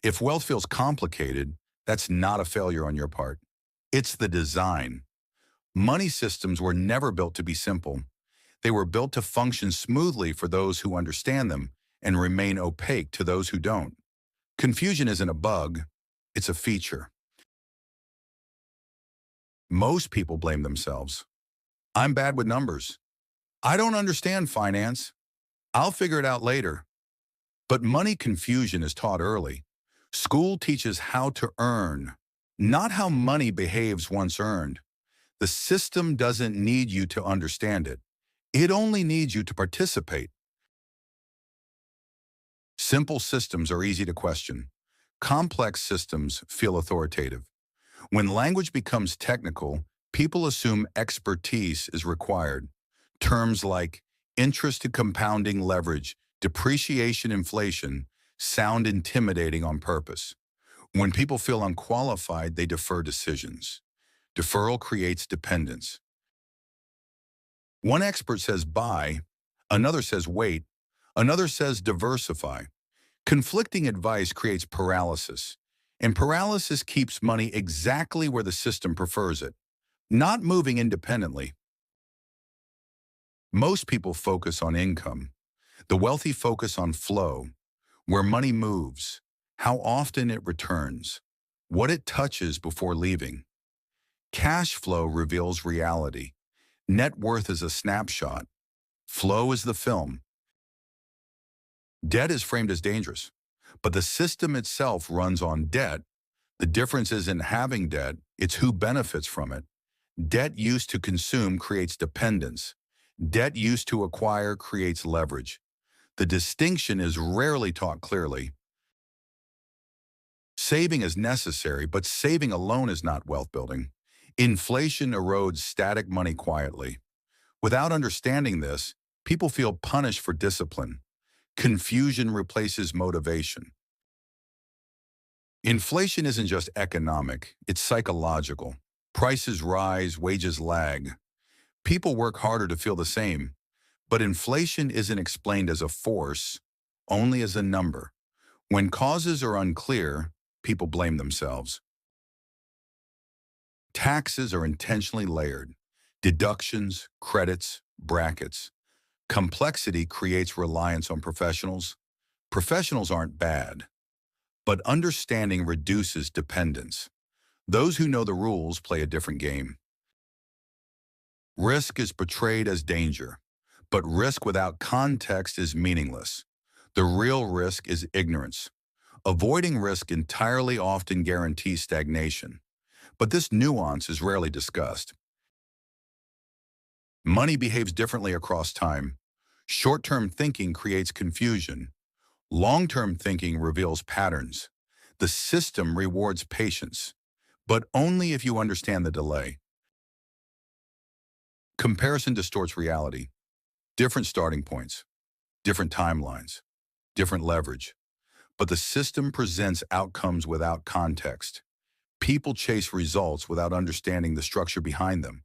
If wealth feels complicated, that's not a failure on your part. It's the design. Money systems were never built to be simple. They were built to function smoothly for those who understand them and remain opaque to those who don't. Confusion isn't a bug, it's a feature. Most people blame themselves. I'm bad with numbers. I don't understand finance. I'll figure it out later. But money confusion is taught early. School teaches how to earn, not how money behaves once earned. The system doesn't need you to understand it. It only needs you to participate. Simple systems are easy to question. Complex systems feel authoritative. When language becomes technical, people assume expertise is required. Terms like interest to compounding leverage, depreciation inflation sound intimidating on purpose. When people feel unqualified, they defer decisions. Deferral creates dependence. One expert says buy, another says wait, another says diversify. Conflicting advice creates paralysis, and paralysis keeps money exactly where the system prefers it, not moving independently. Most people focus on income. The wealthy focus on flow, where money moves, how often it returns, what it touches before leaving. Cash flow reveals reality. Net worth is a snapshot. Flow is the film. Debt is framed as dangerous, but the system itself runs on debt. The difference isn't having debt, it's who benefits from it. Debt used to consume creates dependence. Debt used to acquire creates leverage. The distinction is rarely taught clearly. Saving is necessary, but saving alone is not wealth building. Inflation erodes static money quietly. Without understanding this, people feel punished for discipline. Confusion replaces motivation. Inflation isn't just economic, it's psychological. Prices rise, wages lag. People work harder to feel the same. But inflation isn't explained as a force, only as a number. When causes are unclear, people blame themselves. Taxes are intentionally layered. Deductions, credits, brackets. Complexity creates reliance on professionals. Professionals aren't bad, but understanding reduces dependence. Those who know the rules play a different game. Risk is portrayed as danger, but risk without context is meaningless. The real risk is ignorance. Avoiding risk entirely often guarantees stagnation, but this nuance is rarely discussed. Money behaves differently across time. Short-term thinking creates confusion. Long-term thinking reveals patterns. The system rewards patience, but only if you understand the delay. Comparison distorts reality. Different starting points, different timelines, different leverage. But the system presents outcomes without context. People chase results without understanding the structure behind them.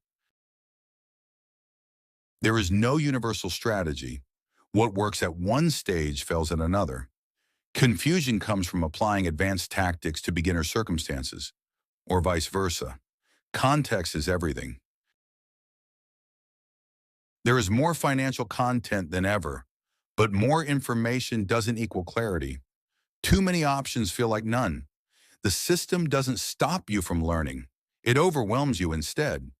There is no universal strategy. What works at one stage fails at another. Confusion comes from applying advanced tactics to beginner circumstances, or vice versa. Context is everything. There is more financial content than ever, but more information doesn't equal clarity. Too many options feel like none. The system doesn't stop you from learning. It overwhelms you instead.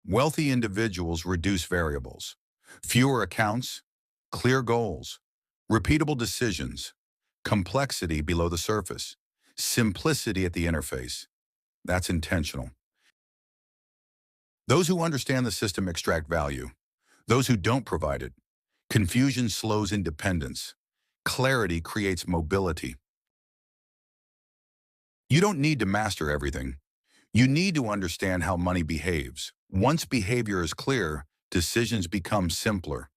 Wealthy individuals reduce variables. Fewer accounts, clear goals, repeatable decisions, complexity below the surface, simplicity at the interface. That's intentional. Those who understand the system extract value. Those who don't provide it. Confusion slows independence. Clarity creates mobility. You don't need to master everything. You need to understand how money behaves. Once behavior is clear, decisions become simpler.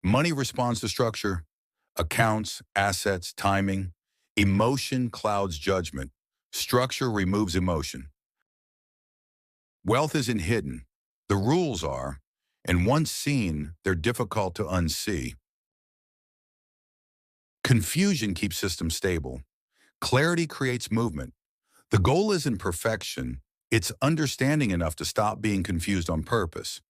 Money responds to structure, accounts, assets, timing. Emotion clouds judgment. Structure removes emotion. Wealth isn't hidden. The rules are, and once seen, they're difficult to unsee. Confusion keeps systems stable. Clarity creates movement. The goal isn't perfection, it's understanding enough to stop being confused on purpose.